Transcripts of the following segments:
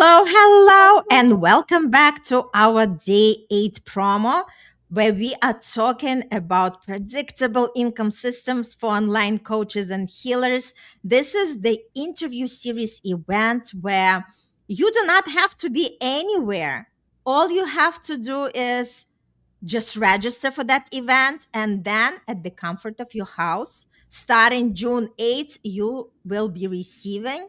Hello, and welcome back to our day 8 promo, where we are talking about predictable income systems for online coaches and healers. This is the interview series event where you do not have to be anywhere. All you have to do is just register for that event, and then at the comfort of your house, starting June 8th, you will be receiving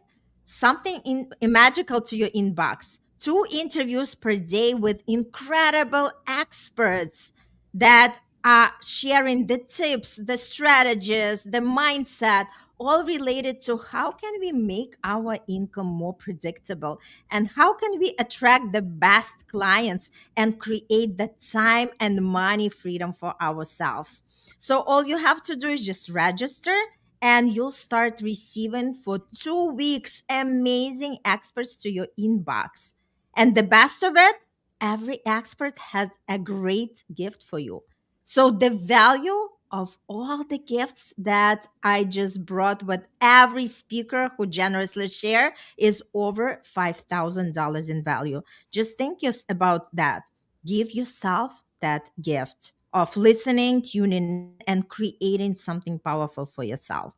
something magical to your inbox. Two interviews per day with incredible experts that are sharing the tips, the strategies, the mindset, all related to how can we make our income more predictable and how can we attract the best clients and create the time and money freedom for ourselves. So all you have to do is just register and you'll start receiving for 2 weeks amazing experts to your inbox. And the best of it, every expert has a great gift for you. So the value of all the gifts that I just brought with every speaker who generously share is over $5,000 in value. Just think about that. Give yourself that gift of listening, tuning in, and creating something powerful for yourself.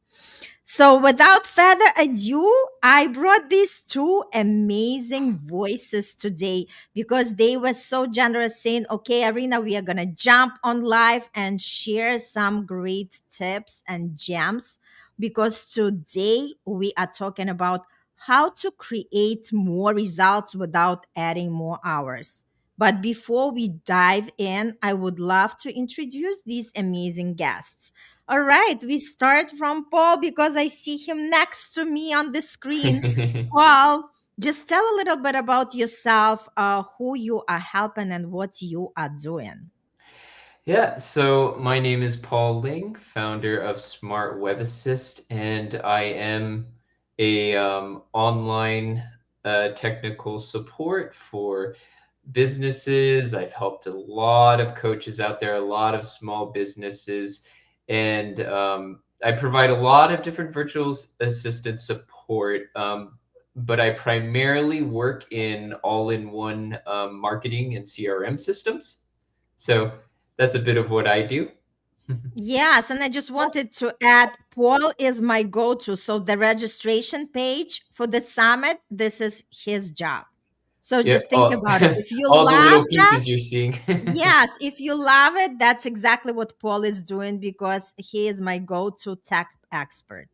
So, without further ado, I brought these two amazing voices today because they were so generous, saying, okay, Arena, we are going to jump on live and share some great tips and gems because today we are talking about how to create more results without adding more hours. But before we dive in, I would love to introduce these amazing guests. All right, we start from Paul because I see him next to me on the screen. Paul, just tell a little bit about yourself, who you are helping, and what you are doing. Yeah, so my name is Paul Ling, founder of Smart Web Assist, and I am a online technical support for businesses. I've helped a lot of coaches out there, a lot of small businesses, and I provide a lot of different virtual assistant support. But I primarily work in all-in-one marketing and CRM systems. So that's a bit of what I do. Yes, and I just wanted to add Paul is my go to. So, the registration page for the summit, this is his job. So, Yeah, just think about it. If you all the love little that, pieces you're seeing. yes, if you love it, that's exactly what Paul is doing because he is my go to tech expert.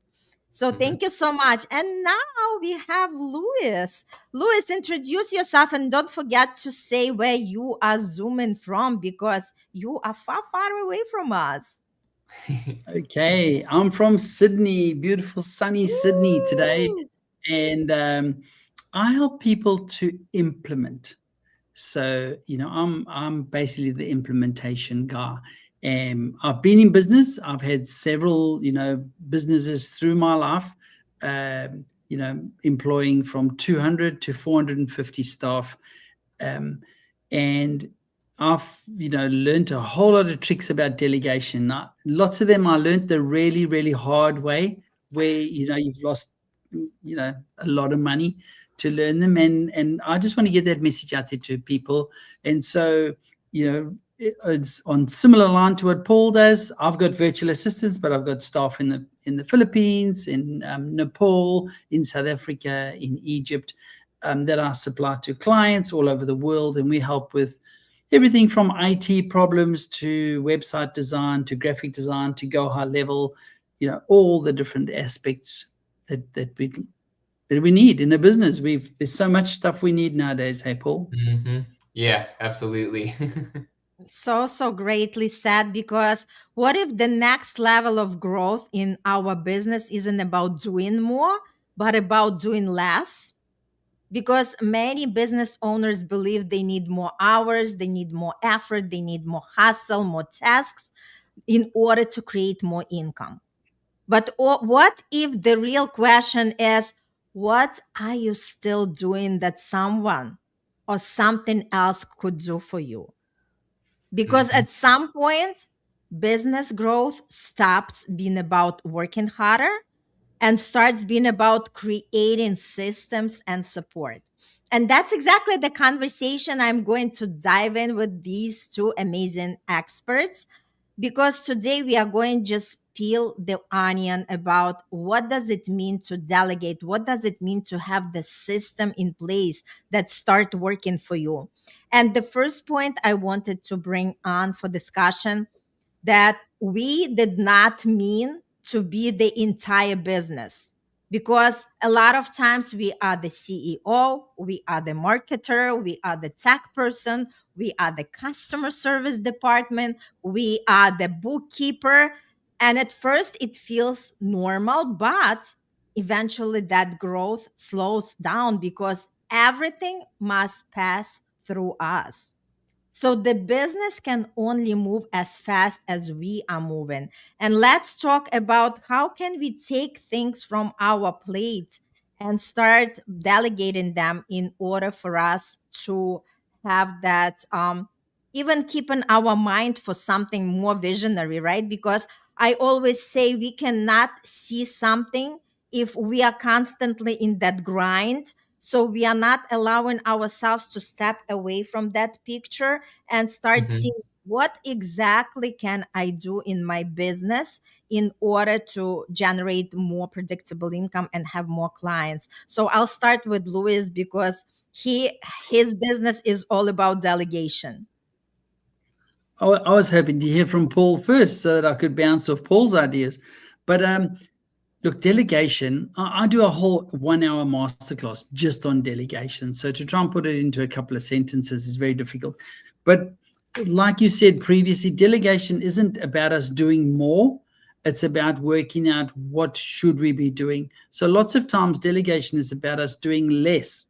So Mhm. thank you so much. And now we have Louis. Louis, introduce yourself and don't forget to say where you are zooming from because you are far, far away from us. Okay, I'm from Sydney, beautiful sunny Sydney today, Woo! and I help people to implement. So I'm basically the implementation guy. I've been in business. I've had several businesses through my life. Employing from 200 to 450 staff, um, and I've learned a whole lot of tricks about delegation. Lots of them I learned the really really hard way, where you've lost a lot of money to learn them, and I just want to get that message out there to people. And so it's on similar line to what Paul does. I've got virtual assistants, but I've got staff in the Philippines, in Nepal, in South Africa, in Egypt, that I supply to clients all over the world, and we help with everything from IT problems to website design to graphic design to go high level, all the different aspects that we need in a business. There's so much stuff we need nowadays. Hey, Paul. Yeah, absolutely. So, so greatly said because what if the next level of growth in our business isn't about doing more, but about doing less? Because many business owners believe they need more hours, they need more effort, they need more hustle, more tasks in order to create more income. But what if the real question is, what are you still doing that someone or something else could do for you? Because Mhm. at some point, business growth stops being about working harder and starts being about creating systems and support. And that's exactly the conversation I'm going to dive in with these two amazing experts, because today we are going to just peel the onion about what does it mean to delegate, what does it mean to have the system in place that start working for you. And the first point I wanted to bring on for discussion, that we did not mean to be the entire business, because a lot of times we are the CEO, we are the marketer, we are the tech person, we are the customer service department, we are the bookkeeper. And at first it feels normal, but eventually that growth slows down because everything must pass through us. So the business can only move as fast as we are moving. And let's talk about how can we take things from our plate and start delegating them in order for us to have that, even keeping our mind for something more visionary, right? Because I always say we cannot see something if we are constantly in that grind. So we are not allowing ourselves to step away from that picture and start Hmm. seeing what exactly can I do in my business in order to generate more predictable income and have more clients. So I'll start with Louis, because his business is all about delegation. I was hoping to hear from Paul first so that I could bounce off Paul's ideas. But look, delegation, I do a whole 1 hour masterclass just on delegation. So to try and put it into a couple of sentences is very difficult. But like you said previously, delegation isn't about us doing more. It's about working out what should we be doing. So lots of times delegation is about us doing less.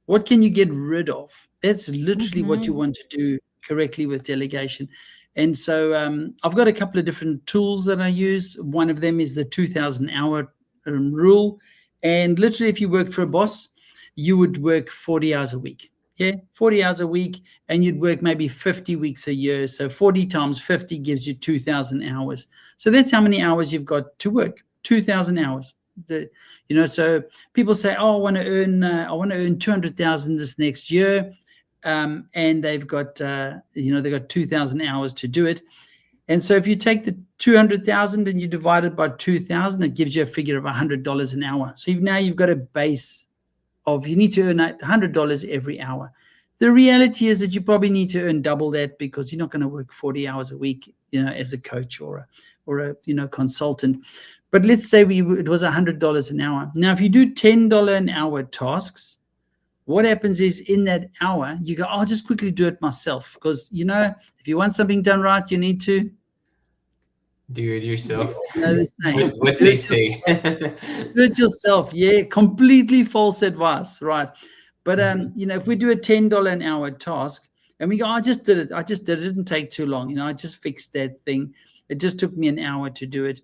What can you get rid of? That's literally what you Mhm. want to do correctly with delegation. And so I've got a couple of different tools that I use. One of them is the 2,000 hour rule. And literally, if you worked for a boss, you would work 40 hours a week. Yeah, 40 hours a week, and you'd work maybe 50 weeks a year. So 40 times 50 gives you 2,000 hours. So that's how many hours you've got to work, 2,000 hours. So people say, "Oh, I want to earn 200,000 this next year," and they've got 2,000 hours to do it. And so if you take the 200,000 and you divide it by 2,000, it gives you a figure of $100 an hour. So you've got a base of you need to earn $100 every hour. The reality is that you probably need to earn double that because you're not going to work 40 hours a week, as a coach or a consultant. But let's say it was $100 an hour. Now, if you do $10 an hour tasks, what happens is in that hour, you go, I'll just quickly do it myself. Because, if you want something done right, you need to Do it yourself. the saying, What do they it say. yourself. Do it yourself. Yeah, completely false advice, right? But Mhm. if we do a $10 an hour task and we go, I just did it. I just did it. It didn't take too long. I just fixed that thing. It just took me an hour to do it.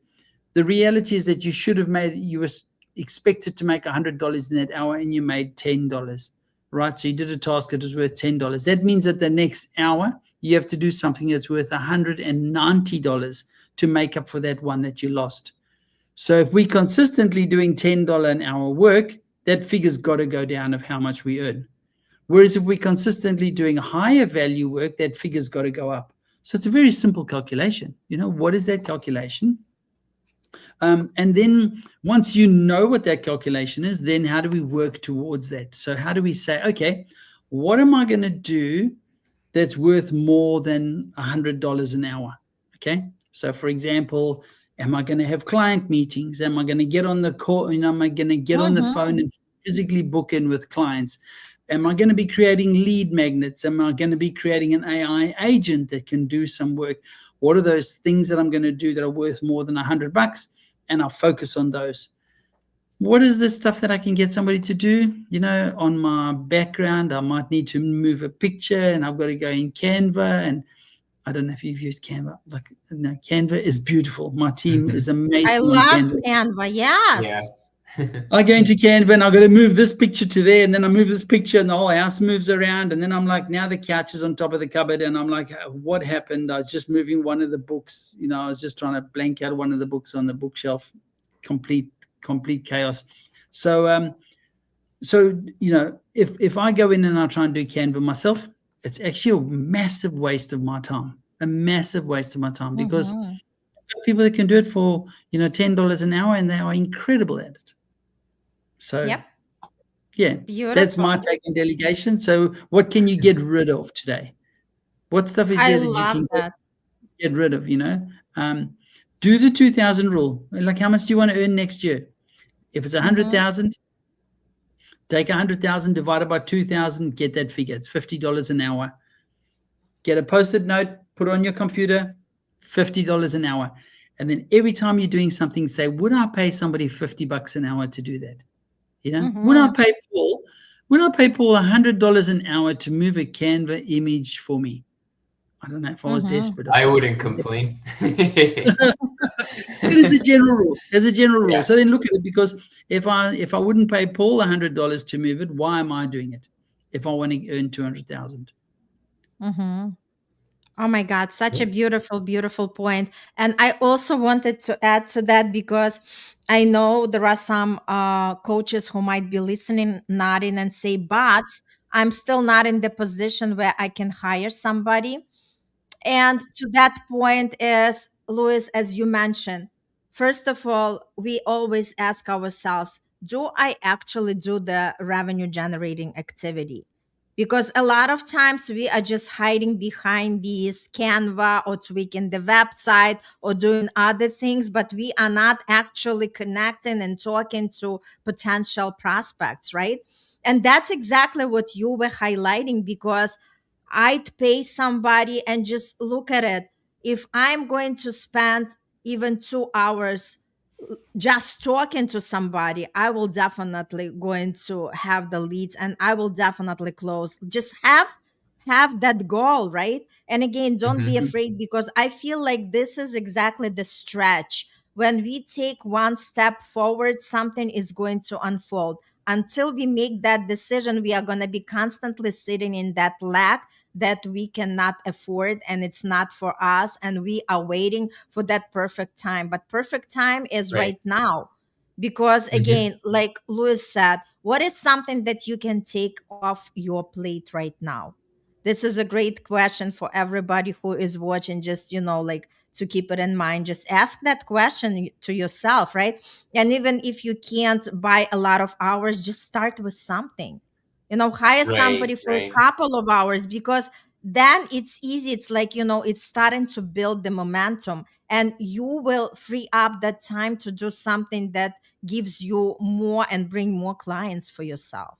The reality is that you were expected to make $100 in that hour and you made $10, right? So you did a task that was worth $10. That means that the next hour you have to do something that's worth $190 to make up for that one that you lost. So if we consistently doing $10 an hour work, that figure's got to go down of how much we earn. Whereas if we're consistently doing higher value work, that figure's got to go up. So it's a very simple calculation. What is that calculation? And then once you know what that calculation is, then how do we work towards that? So how do we say, okay, what am I going to do that's worth more than $100 an hour? Okay. So for example, am I going to have client meetings? Am I going to get on the call? Am I going to get on the phone Mhm. and physically book in with clients? Am I going to be creating lead magnets? Am I going to be creating an AI agent that can do some work? What are those things that I'm going to do that are worth more than $100? And I'll focus on those. What is the stuff that I can get somebody to do? On my background, I might need to move a picture and I've got to go in Canva. And I don't know if you've used Canva. Canva is beautiful. My team is I amazing on love Canva. Canva. Yeah. Yes. I go into Canva and I've got to move this picture to there, and then I move this picture and the whole house moves around. And then I'm like, now the couch is on top of the cupboard. And I'm like, what happened? I was just moving one of the books. I was just trying to blank out one of the books on the bookshelf. Complete, complete chaos. So so if I go in and I try and do Canva myself, it's actually a massive waste of my time. A massive waste of my time, because Mhm. people that can do it for $10 an hour, and they are incredible at it. So Yep. yeah, that's my Beautiful. take on delegation. So what can you get rid of today? What stuff is I there that you love can that. get rid of? Um, do the 2,000 rule. Like, how much do you want to earn next year? If it's Mhm. 100,000, take 100,000 divided by 2,000, get that figure. It's $50 an hour. Get a post-it note, put on your computer, $50 an hour. And then every time you're doing something, say, would I pay somebody $50 an hour to do that? Would I Mhm. pay Paul? Would I pay Paul $100 an hour to move a Canva image for me? I don't know if I was Mhm. desperate. I wouldn't complain. But as a general rule, Yeah. So then look at it, because if I wouldn't pay Paul $100 to move it, why am I doing it? If I want to earn 200,000. Mhm. Oh my God, such a beautiful, beautiful point. And I also wanted to add to that, because I know there are some coaches who might be listening, nodding, and say, but I'm still not in the position where I can hire somebody. And to that point is, Louis, as you mentioned, first of all, we always ask ourselves, do I actually do the revenue generating activity? Because a lot of times we are just hiding behind these Canva or tweaking the website or doing other things, but we are not actually connecting and talking to potential prospects, right? And that's exactly what you were highlighting, because I'd pay somebody and just look at it. If I'm going to spend even 2 hours just talking to somebody, I will definitely going to have the leads and I will definitely close. Just have that goal, right? And again, don't be Mhm. afraid, because I feel like this is exactly the stretch. When we take one step forward, something is going to unfold. Until we make that decision, we are going to be constantly sitting in that lack that we cannot afford, and it's not for us, and we are waiting for that perfect time. But perfect time is Right. right now, because Mhm. again, like Louis said, what is something that you can take off your plate right now? This is a great question for everybody who is watching. Just, like, to keep it in mind, just ask that question to yourself, right? And even if you can't buy a lot of hours, just start with something. Hire Right, somebody for a right. couple of hours, because then it's easy. It's like, it's starting to build the momentum, and you will free up that time to do something that gives you more and bring more clients for yourself.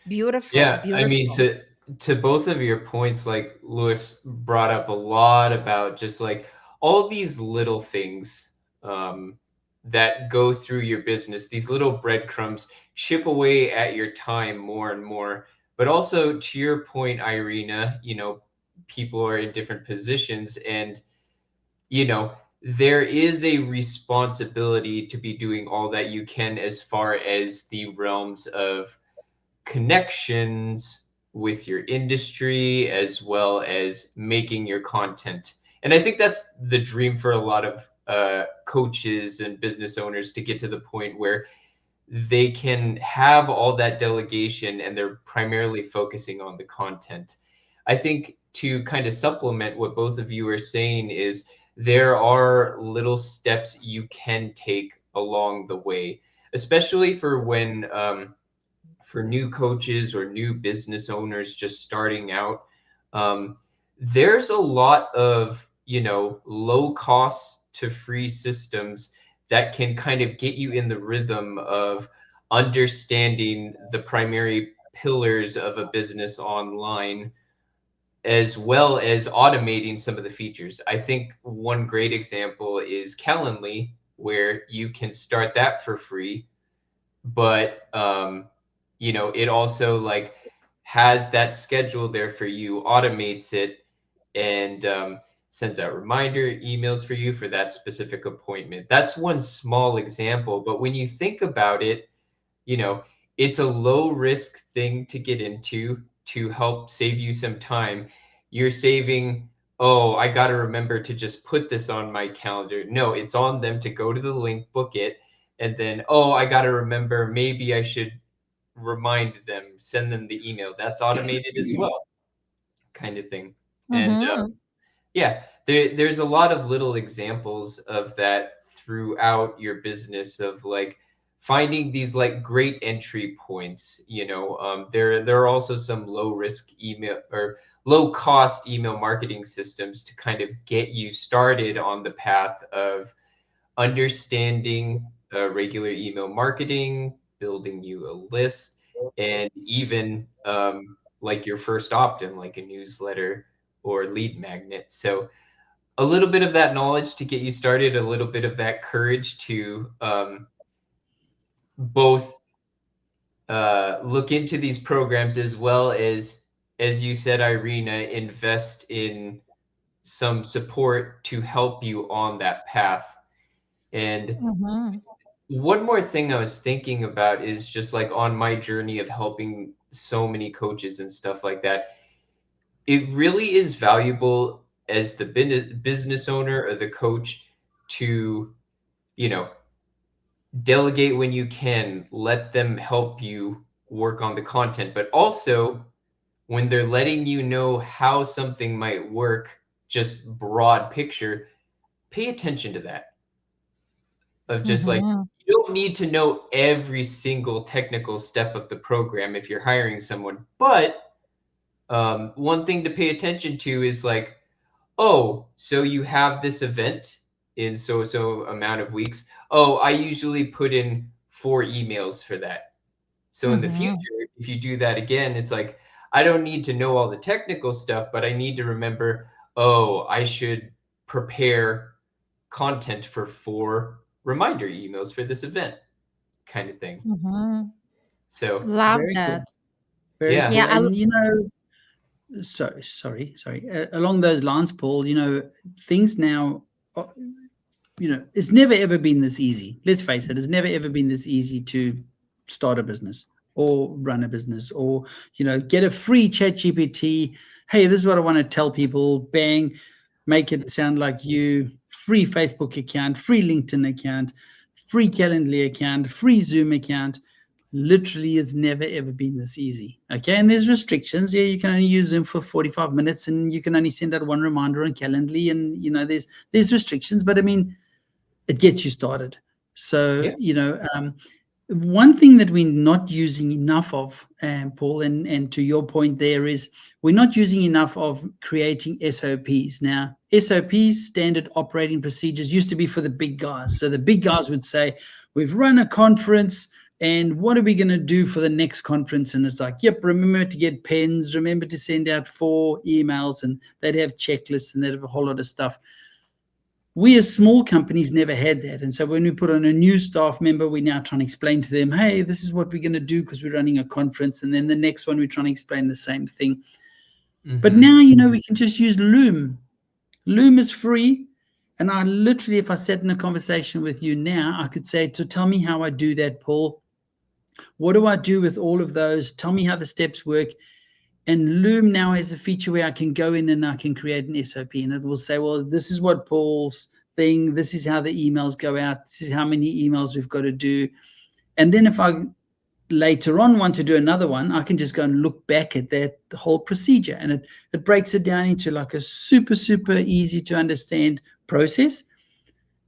Beautiful, Yeah, I mean, beautiful. to both of your points, like Lewis brought up a lot about just like all these little things that go through your business, these little breadcrumbs chip away at your time more and more. But also to your point, Irina, people are in different positions, and you know, there is a responsibility to be doing all that you can as far as the realms of connections with your industry as well as making your content. And I think that's the dream for a lot of coaches and business owners, to get to the point where they can have all that delegation and they're primarily focusing on the content. I think to kind of supplement what both of you are saying is there are little steps you can take along the way, especially for when for new coaches or new business owners just starting out. There's a lot of low cost to free systems that can kind of get you in the rhythm of understanding the primary pillars of a business online, as well as automating some of the features. I think one great example is Calendly, where you can start that for free, but it also like has that schedule there for you, automates it, and sends out reminder emails for you for that specific appointment. That's one small example, but when you think about it, you know, it's a low risk thing to get into to help save you some time. You're saving, oh, I got to remember to just put this on my calendar. No, it's on them to go to the link, book it, and then, oh, I got to remember maybe I should remind them, send them the email. That's automated as well, kind of thing. And Mm-hmm. yeah, there's a lot of little examples of that throughout your business of like finding these like great entry points. There are also some low risk email or low cost email marketing systems to kind of get you started on the path of understanding regular email marketing, building you a list, and even like your first opt-in, like a newsletter or lead magnet. So a little bit of that knowledge to get you started, a little bit of that courage to both look into these programs as well as you said, Irina, invest in some support to help you on that path. And Mm-hmm. one more thing I was thinking about is just like on my journey of helping so many coaches and stuff like that, it really is valuable as the business owner or the coach to, you know, delegate when you can, let them help you work on the content, but also when they're letting you know how something might work, just broad picture, pay attention to that. Of just like, Mm-hmm. you don't need to know every single technical step of the program if you're hiring someone. But one thing to pay attention to is like, oh, so you have this event in so amount of weeks. Oh, I usually put in 4 emails for that. So in the Mm-hmm. future, if you do that again, it's like, I don't need to know all the technical stuff, but I need to remember, oh, I should prepare content for 4 reminder emails for this event, kind of thing. Mm-hmm. So Love Very cool. that. Very yeah. cool. Yeah. And sorry. Along those lines, Paul, things now, uh, it's never ever been this easy. Let's face it, it's never ever been this easy to start a business or run a business or, get a free chat GPT. Hey, this is what I want to tell people. Bang, make it sound like you. Free Facebook account, free LinkedIn account, free Calendly account, free Zoom account. Literally, it's never ever been this easy. Okay, and there's restrictions. Yeah, you can only use them for 45 minutes, and you can only send out one reminder on Calendly, and there's restrictions. But I mean, it gets you started. So, Yeah. one thing that we're not using enough of, Paul, and to your point there is we're not using enough of creating SOPs. Now, SOPs, standard operating procedures, used to be for the big guys. So the big guys would say, we've run a conference and what are we going to do for the next conference? And it's like, yep, remember to get pens, remember to send out 4 emails, and they'd have checklists and they'd have a whole lot of stuff. We as small companies never had that. And so when we put on a new staff member, we're now trying to explain to them, hey, this is what we're going to do because we're running a conference. And then the next one, we're trying to explain the same thing. But Hmm. now, we can just use Loom. Loom is free. And I literally, if I sat in a conversation with you now, I could say, to tell me how I do that, Paul. What do I do with all of those? Tell me how the steps work. And Loom now has a feature where I can go in and I can create an SOP, and it will say, well, this is what Paul's thing, this is how the emails go out, this is how many emails we've got to do. And then if I later on want to do another one, I can just go and look back at that whole procedure, and it breaks it down into like a super, super easy to understand process.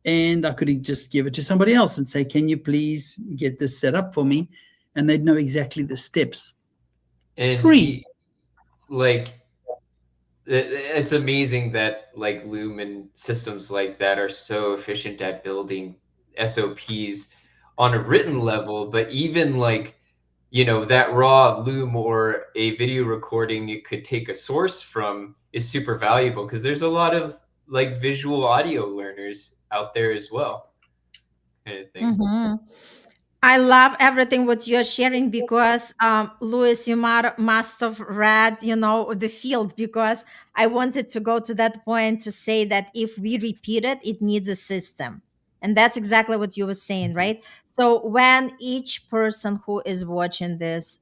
And I could just give it to somebody else and say, can you please get this set up for me? And they'd know exactly the steps. And Free. like it's amazing that like Loom and systems like that are so efficient at building SOPs on a written level, but even like that raw Loom or a video recording you could take a source from is super valuable because there's a lot of like visual audio learners out there as well, kind of thing. Mm-hmm. I love everything what you're sharing because, Louis, you must have read, the field, because I wanted to go to that point to say that if we repeat it, it needs a system. And that's exactly what you were saying, Mhm. right? So when each person who is watching this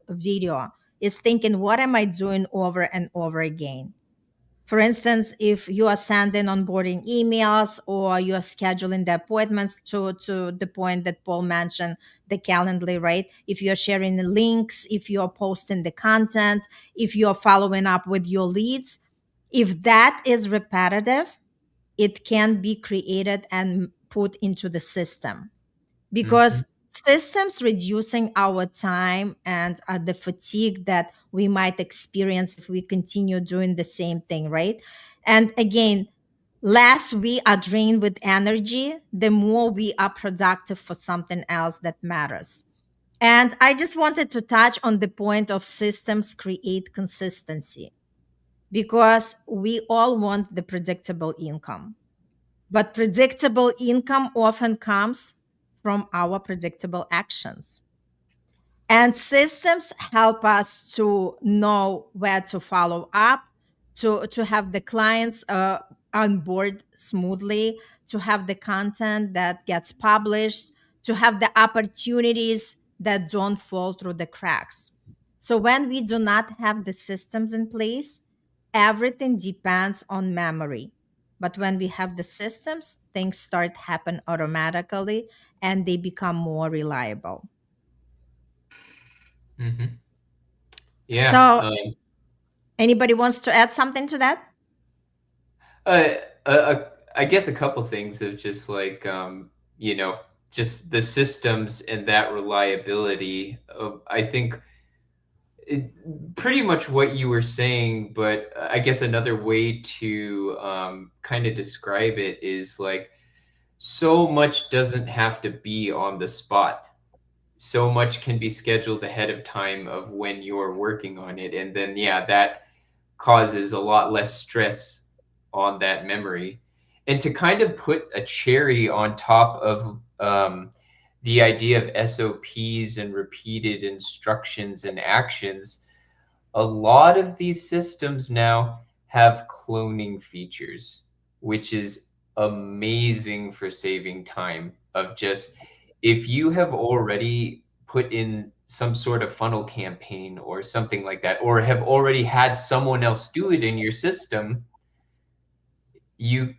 video is thinking, what am I doing over and over again? For instance, if you are sending onboarding emails or you are scheduling the appointments to the point that Paul mentioned, the Calendly, right? If you're sharing the links, if you're posting the content, if you're following up with your leads, if that is repetitive, it can be created and put into the system, Hmm. because systems reducing our time and the fatigue that we might experience if we continue doing the same thing, right? And again, less we are drained with energy, the more we are productive for something else that matters. And I just wanted to touch on the point of systems create consistency, because we all want the predictable income, but predictable income often comes from our predictable actions. And systems help us to know where to follow up, to have the clients on board smoothly, to have the content that gets published, to have the opportunities that don't fall through the cracks. So when we do not have the systems in place, everything depends on memory. But when we have the systems, things start happen automatically and they become more reliable. Hmm. Yeah. So anybody wants to add something to that? Uh, I guess a couple things of just like you know, just the systems and that reliability. I think pretty much what you were saying, but I guess another way to kind of describe it is like so much doesn't have to be on the spot. So much can be scheduled ahead of time of when you're working on it, and then yeah, that causes a lot less stress on that memory. And to kind of put a cherry on top of the idea of SOPs and repeated instructions and actions, a lot of these systems now have cloning features, which is amazing for saving time. Of just if you have already put in some sort of funnel campaign or something like that, or have already had someone else do it in your system, you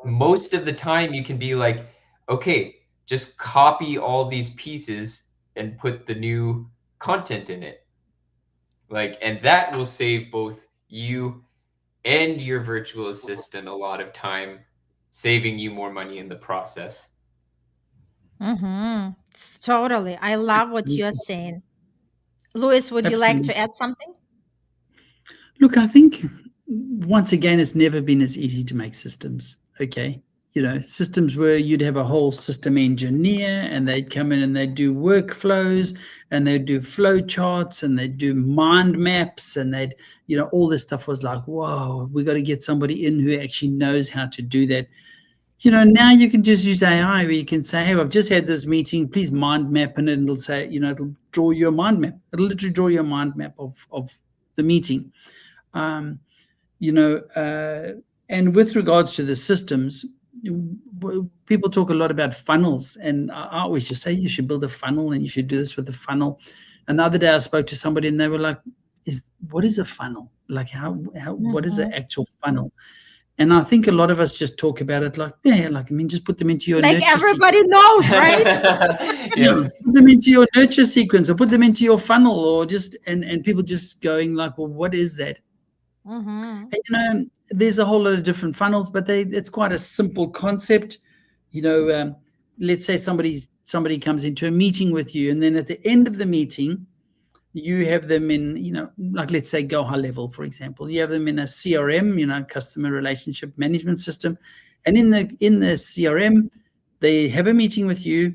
most of the time you can be like, okay, just copy all these pieces and put the new content in it. Like, and that will save both you and your virtual assistant a lot of time, saving you more money in the process. Mm-hmm. Totally. I love what you're saying. Louis, would you like Absolutely. to add something? Look, I think once again, it's never been as easy to make systems. Okay. Systems where you'd have a whole system engineer and they'd come in and they'd do workflows and they'd do flow charts and they'd do mind maps and all this stuff was like, whoa, we got to get somebody in who actually knows how to do that. Now you can just use AI where you can say, hey, I've just had this meeting, please mind map, and it'll say, it'll draw you a mind map. It'll literally draw you a mind map of the meeting. Um, you know, and with regards to the systems, people talk a lot about funnels, and I always just say you should build a funnel and you should do this with a funnel. And the other day I spoke to somebody and they were like, what is a funnel? Like what is the Mhm. actual funnel? And I think a lot of us just talk about it like, yeah, like, I mean, just put them into your Like nurture sequence. everybody knows, right? Yeah, Yep. put them into your nurture sequence or put them into your funnel or just, and people just going like, well, what is that? Mm-hmm. And, there's a whole lot of different funnels, but it's quite a simple concept. You know, let's say somebody comes into a meeting with you, and then at the end of the meeting, you have them in, like let's say Go High Level, for example. You have them in a CRM, customer relationship management system, and in the CRM, they have a meeting with you,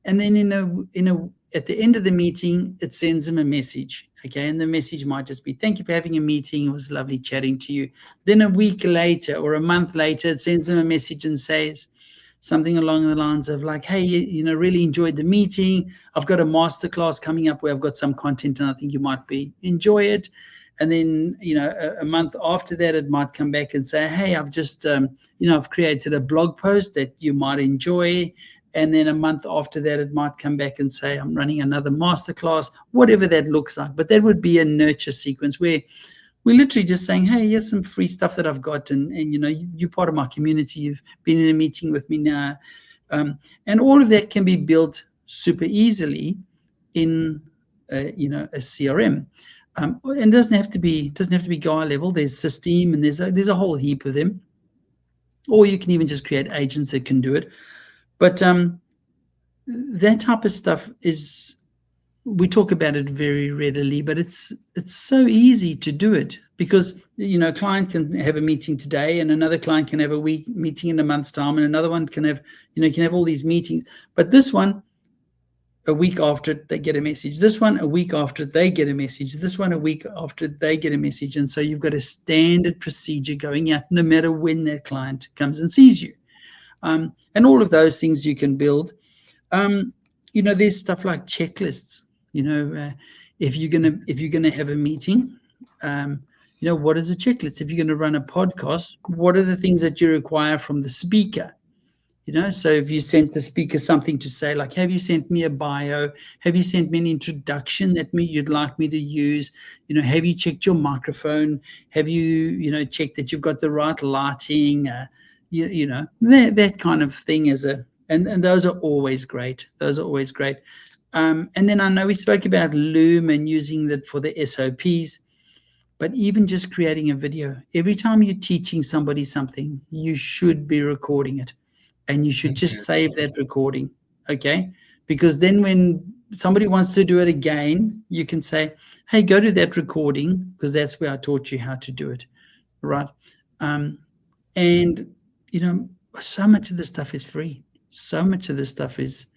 and then in a at the end of the meeting, it sends them a message. Okay, and the message might just be, "Thank you for having a meeting. It was lovely chatting to you." Then a week later or a month later, it sends them a message and says something along the lines of like, "Hey, really enjoyed the meeting. I've got a masterclass coming up where I've got some content and I think you might enjoy it." And then, a month after that, it might come back and say, "Hey, I've just, I've created a blog post that you might enjoy." And then a month after that, it might come back and say, "I'm running another masterclass," whatever that looks like. But that would be a nurture sequence where We're literally just saying, hey, here's some free stuff that I've got. And you're part of my community. You've been in a meeting with me now. And all of that can be built super easily in, a CRM. And doesn't have to be Gaia level. There's System, and there's a whole heap of them. Or you can even just create agents that can do it. But that type of stuff is, we talk about it very readily, but it's so easy to do it because a client can have a meeting today, and another client can have a week meeting in a month's time, and another one can have all these meetings. But this one, a week after they get a message. This one, a week after they get a message. This one, a week after they get a message. And so you've got a standard procedure going out no matter when that client comes and sees you. And all of those things you can build. There's stuff like checklists. If you're gonna have a meeting, what is a checklist? If you're gonna run a podcast, what are the things that you require from the speaker? So if you sent the speaker something to say, like, have you sent me a bio? Have you sent me an introduction that you'd like me to use? Have you checked your microphone? Have you, checked that you've got the right lighting? That kind of thing and those are always great. Those are always great. And then I know we spoke about Loom and using that for the SOPs, but even just creating a video. Every time you're teaching somebody something, you should be recording it. And you should just save that recording, okay? Because then when somebody wants to do it again, you can say, hey, go to that recording because that's where I taught you how to do it, right? And, so much of this stuff is free. So much of this stuff is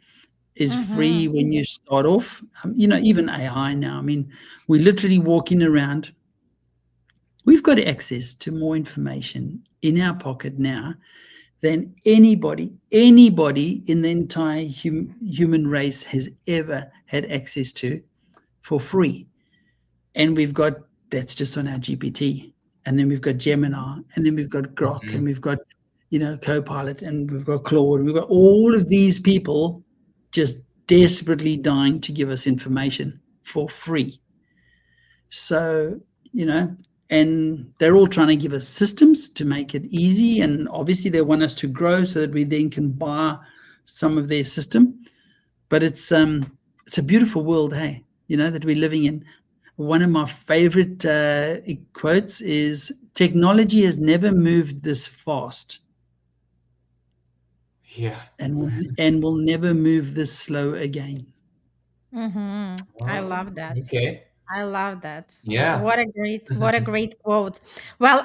free when you start off. Even AI now, I mean, we're literally walking around. We've got access to more information in our pocket now than anybody in the entire human race has ever had access to for free. And that's just on our GPT. And then we've got Gemini, and then we've got Grok, and we've got, Copilot, and we've got Claude, and we've got all of these people just desperately dying to give us information for free. So, and they're all trying to give us systems to make it easy. And obviously they want us to grow so that we then can buy some of their system. But it's a beautiful world, hey, that we're living in. One of my favorite quotes is, technology has never moved this fast. Yeah. And will never move this slow again. I love that. Okay. I love that. Yeah. What a great quote. Well,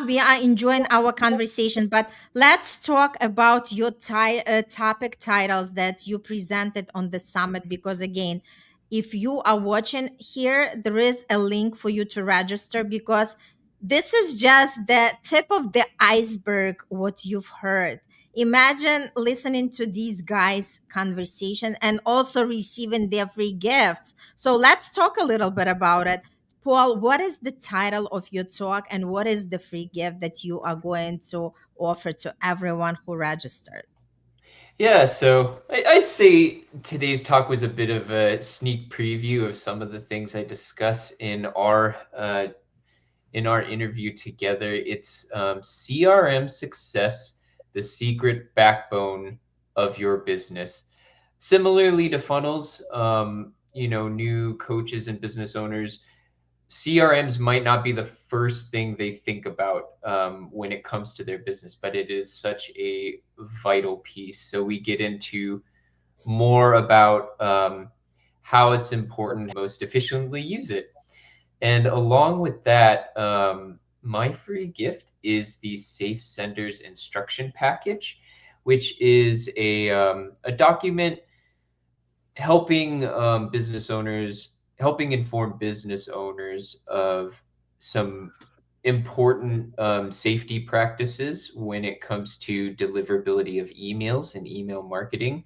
we are enjoying our conversation, but let's talk about your topic titles that you presented on the summit. Because again, if you are watching here, there is a link for you to register, because this is just the tip of the iceberg, what you've heard. Imagine listening to these guys' conversation and also receiving their free gifts. So let's talk a little bit about it. Paul, what is the title of your talk, and what is the free gift that you are going to offer to everyone who registered? Yeah, so I'd say today's talk was a bit of a sneak preview of some of the things I discuss in our interview together. It's CRM success, the secret backbone of your business. Similarly to funnels, new coaches and business owners, CRMs might not be the first thing they think about when it comes to their business, but it is such a vital piece. So we get into more about how it's important to most efficiently use it. And along with that, my free gift is the Safe Senders Instruction Package, which is a document helping helping inform business owners of some important safety practices when it comes to deliverability of emails and email marketing,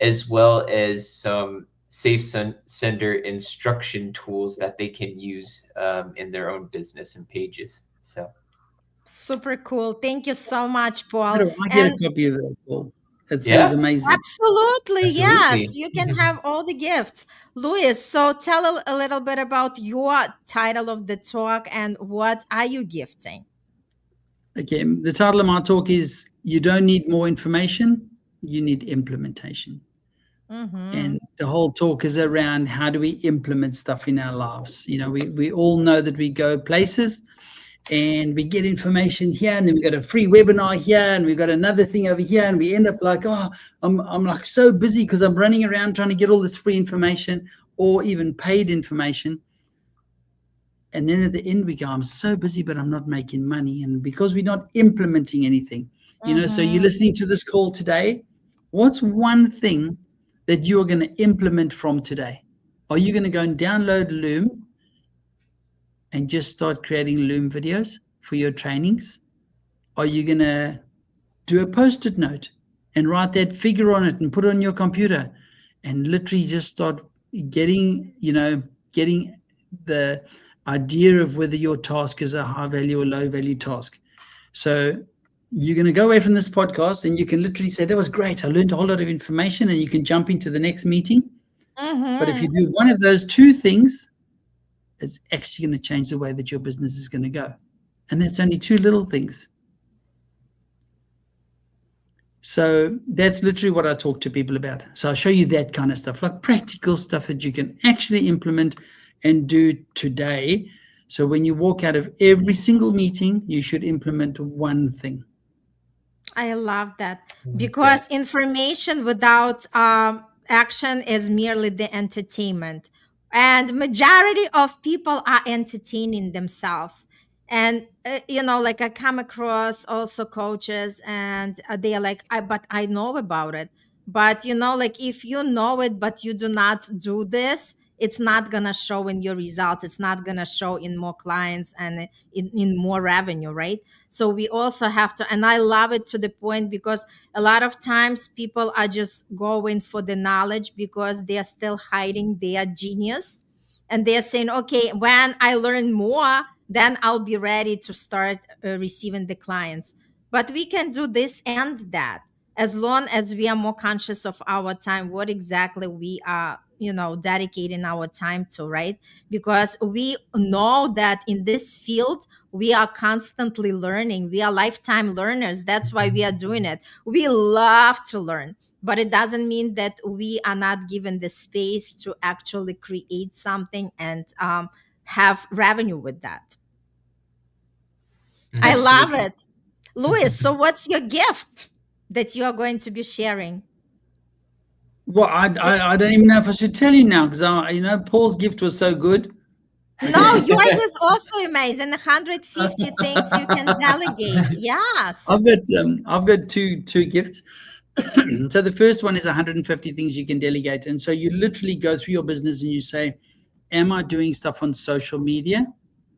as well as some sender instruction tools that they can use in their own business and pages. So Super cool. Thank you so much, How Paul. do I get a And copy of that, Paul? It sounds Yeah, amazing. Absolutely, yes. absolutely. You can have all the gifts. Louis, so tell a little bit about your title of the talk and what are you gifting? Okay, the title of my talk is You Don't Need More Information, You Need Implementation. Mm-hmm. And the whole talk is around how do we implement stuff in our lives. We all know that we go places and we get information here, and then we got a free webinar here, and we got another thing over here, and we end up like, oh, I'm like so busy because I'm running around trying to get all this free information or even paid information. And then at the end we go, I'm so busy, but I'm not making money. And because we're not implementing anything, so you're Mm-hmm. listening to this call today. What's one thing that you're going to implement from today? Are you going to go and download Loom and just start creating Loom videos for your trainings? Are you going to do a post-it note and write that figure on it and put it on your computer and literally just start getting the idea of whether your task is a high value or low value task? So you're going to go away from this podcast and you can literally say, that was great, I learned a whole lot of information, and you can jump into the next meeting. But if Mm-hmm. you do one of those two things, it's actually going to change the way that your business is going to go. And that's only two little things. So that's literally what I talk to people about. So I'll show you that kind of stuff, like practical stuff that you can actually implement and do today. So when you walk out of every single meeting, you should implement one thing. I love that I like because that. information without action is merely the entertainment, and majority of people are entertaining themselves. And like I come across also coaches, and they are like, but I know about it. But like if you know it, but you do not do this, it's not gonna show in your results. It's not gonna show in more clients and in more revenue, right? So we also have to, and I love it to the point because a lot of times people are just going for the knowledge because they are still hiding their genius, and they're saying, okay, when I learn more, then I'll be ready to start receiving the clients. But we can do this and that as long as we are more conscious of our time, what exactly we are dedicating our time to, right? Because we know that in this field we are constantly learning. We are lifetime learners. That's why we are doing it. We love to learn, but it doesn't mean that we are not given the space to actually create something and have revenue with that. I Mhm. love Absolutely. it. Louis, so what's your gift that you are going to be sharing? Well, I don't even know if I should tell you now, because Paul's gift was so good. No, Okay. yours is also amazing. 150 things you can delegate. Yes. I've got two gifts. So the first one is 150 things you can delegate, and so you literally go through your business and you say, am I doing stuff on social media?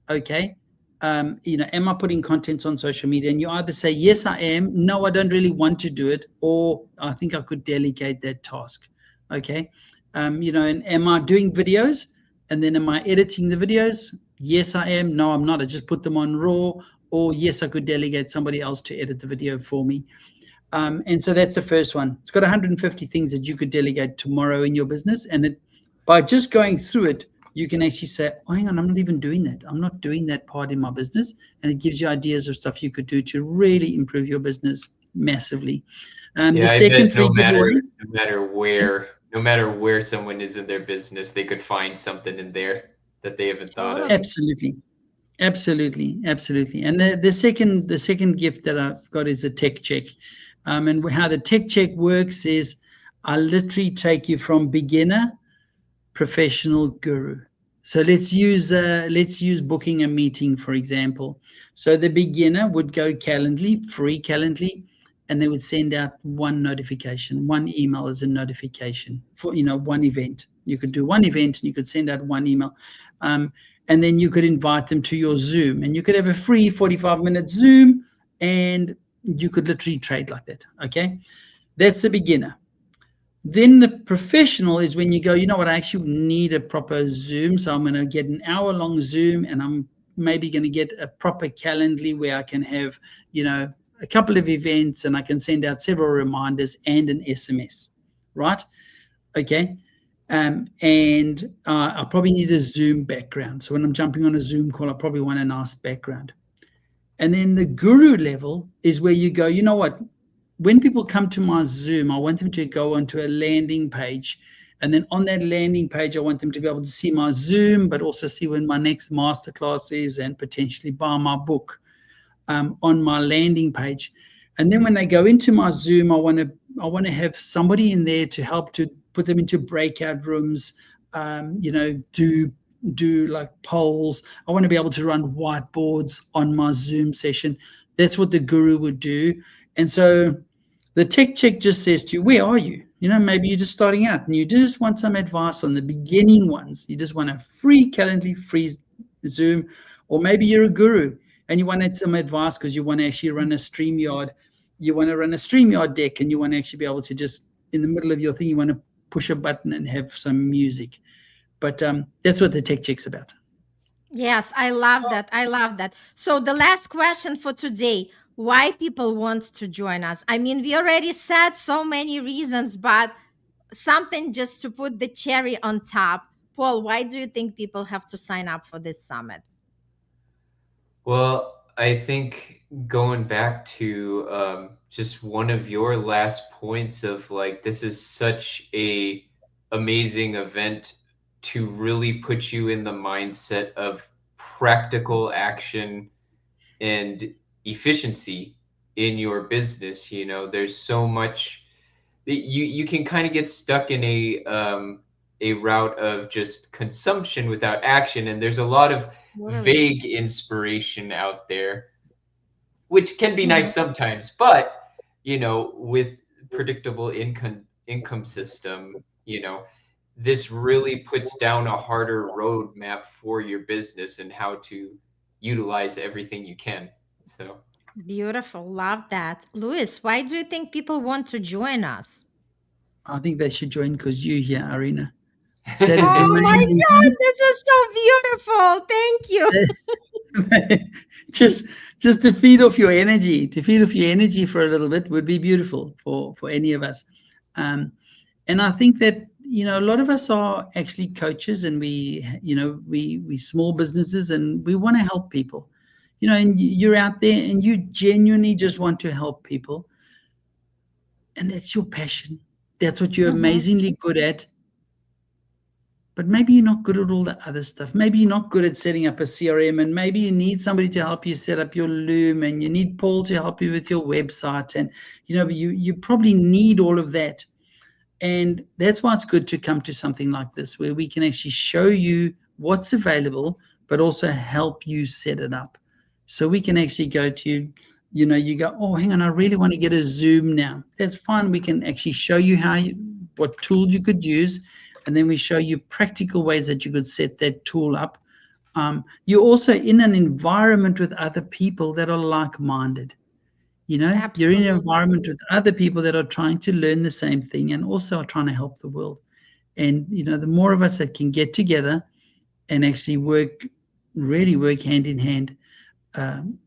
Okay. Am I putting content on social media? And you either say, yes, I am. No, I don't really want to do it. Or I think I could delegate that task. Okay. And am I doing videos? And then am I editing the videos? Yes, I am. No, I'm not. I just put them on Raw. Or yes, I could delegate somebody else to edit the video for me. And so that's the first one. It's got 150 things that you could delegate tomorrow in your business. And by just going through it, you can actually say, oh, hang on, I'm not even doing that. I'm not doing that part in my business. And it gives you ideas of stuff you could do to really improve your business massively. The Yeah, I second bet free giveaway. no matter where someone is in their business, they could find something in there that they haven't thought of. Totally. Absolutely. Absolutely. And the second gift that I've got is a tech check. And how the tech check works is I literally take you from beginner, professional, guru. So let's use booking a meeting, for example. So the beginner would go Calendly, free Calendly, and they would send out one notification, one email as a notification for one event. You could do one event and you could send out one email. And then you could invite them to your Zoom, and you could have a free 45-minute Zoom, and you could literally trade like that. Okay. That's the beginner. Then the professional is when you go, you know what, I actually need a proper Zoom. So I'm going to get an hour-long Zoom, and I'm maybe going to get a proper Calendly where I can have, a couple of events, and I can send out several reminders and an SMS, right? Okay. And I probably need a Zoom background. So when I'm jumping on a Zoom call, I probably want a nice background. And then the guru level is where you go, you know what? When people come to my Zoom, I want them to go onto a landing page. And then on that landing page, I want them to be able to see my Zoom, but also see when my next masterclass is and potentially buy my book on my landing page. And then when they go into my Zoom, I want to have somebody in there to help to put them into breakout rooms, do like polls. I want to be able to run whiteboards on my Zoom session. That's what the guru would do. And so the tech check just says to you, where are you? Maybe you're just starting out and you just want some advice on the beginning ones. You just want a free Calendly, free Zoom, or maybe you're a guru and you wanted some advice because you want to actually run a StreamYard. You want to run a StreamYard deck and you want to actually be able to just, in the middle of your thing, you want to push a button and have some music. But that's what the tech check's about. Yes, I love that. I love that. So the last question for today, why people want to join us? I mean, we already said so many reasons, but something just to put the cherry on top. Paul, why do you think people have to sign up for this summit? Well, I think going back to just one of your last points of like this is such a amazing event to really put you in the mindset of practical action and efficiency in your business. There's so much you can kind of get stuck in a route of just consumption without action, and there's a lot of Totally. vague inspiration out there, which can be Mhm. nice sometimes, but with predictable income system, this really puts down a harder roadmap for your business and how to utilize everything you can. So Beautiful. Love that. Louis, why do you think people want to join us? I think they should join because you're here, Arena. That is the Oh my main God, reason. this is so beautiful. Thank you. just just to feed off your energy for a little bit would be beautiful for any of us. And I think that a lot of us are actually coaches, and we small businesses, and we want to help people. And you're out there and you genuinely just want to help people, and that's your passion. That's what you're Mhm. amazingly good at. But maybe you're not good at all the other stuff. Maybe you're not good at setting up a CRM, and maybe you need somebody to help you set up your Loom, and you need Paul to help you with your website, and you probably need all of that. And that's why it's good to come to something like this, where we can actually show you what's available, but also help you set it up. So we can actually go to, you go, oh, hang on, I really want to get a Zoom now. That's fine. We can actually show you what tool you could use. And then we show you practical ways that you could set that tool up. You're also in an environment with other people that are like-minded. You're in an Absolutely. environment with other people that are trying to learn the same thing and also are trying to help the world. And the more of us that can get together and actually really work hand in hand, um,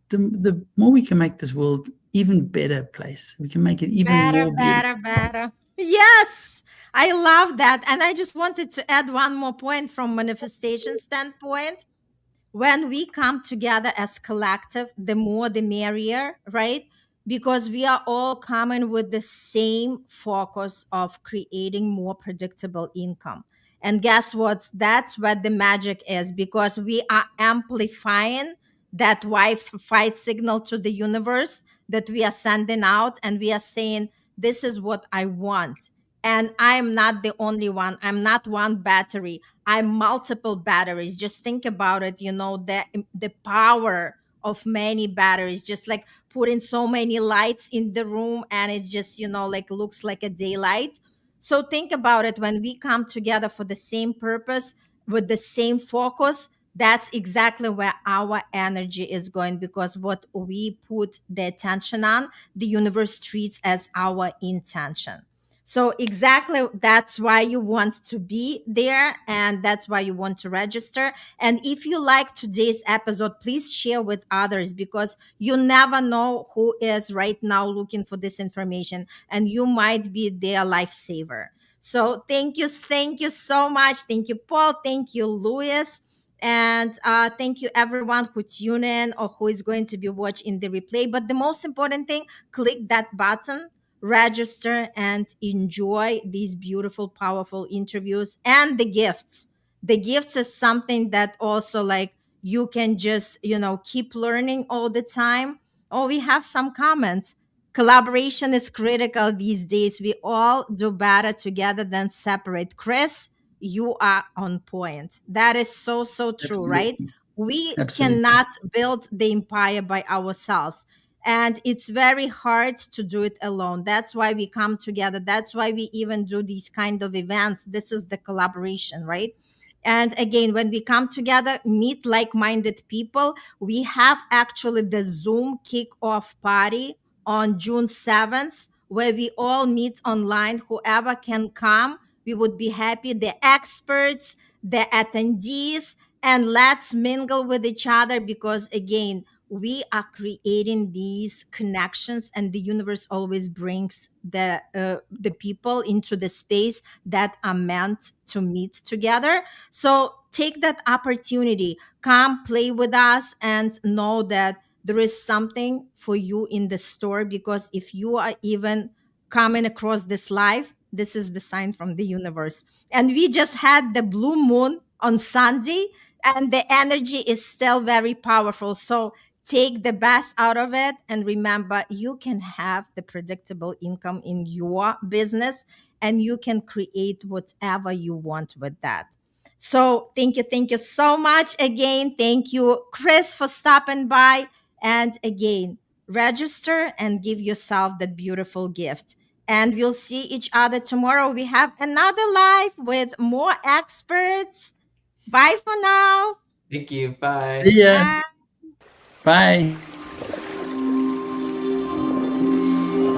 the more we can make this world even better place. We can make it even Better, more beautiful. better, better. Yes, I love that. And I just wanted to add one more point from manifestation standpoint. When we come together as collective, the more the merrier, right? Because we are all coming with the same focus of creating more predictable income. And guess what? That's what the magic is, because we are amplifying that Wi-Fi signal to the universe that we are sending out, and we are saying, this is what I want. And I'm not the only one. I'm not one battery. I'm multiple batteries. Just think about it, the power of many batteries, just like putting so many lights in the room, and it just, like looks like a daylight. So think about it, when we come together for the same purpose with the same focus, that's exactly where our energy is going, because what we put the attention on, the universe treats as our intention. So exactly that's why you want to be there, and that's why you want to register. And if you like today's episode, please share with others, because you never know who is right now looking for this information, and you might be their lifesaver. So thank you so much. Thank you, Paul. Thank you, Louis. And thank you everyone who tune in or who is going to be watching the replay. But the most important thing, click that button, register, and enjoy these beautiful, powerful interviews and the gifts. The gifts is something that also, like, you can just, keep learning all the time. Oh, we have some comments. Collaboration is critical these days. We all do better together than separate. Chris, you are on point. That is so, so true, right? Absolutely. We Absolutely. cannot build the empire by ourselves, and it's very hard to do it alone. That's why we come together. That's why we even do these kind of events. This is the collaboration, right? And again, when we come together, meet like-minded people, we have actually the Zoom kick-off party on June 7th, where we all meet online. Whoever can come, we would be happy. The experts, the attendees, and let's mingle with each other, because again, we are creating these connections, and the universe always brings the people into the space that are meant to meet together. So take that opportunity, come play with us, and know that there is something for you in the store, because if you are even coming across this live, this is the sign from the universe. And we just had the blue moon on Sunday, and the energy is still very powerful. So take the best out of it, and remember, you can have the predictable income in your business, and you can create whatever you want with that. So thank you so much again. Thank you, Chris, for stopping by. And again, register and give yourself that beautiful gift. And we'll see each other tomorrow. We have another live with more experts. Bye for now. Thank you. Bye. See ya. Bye. Bye.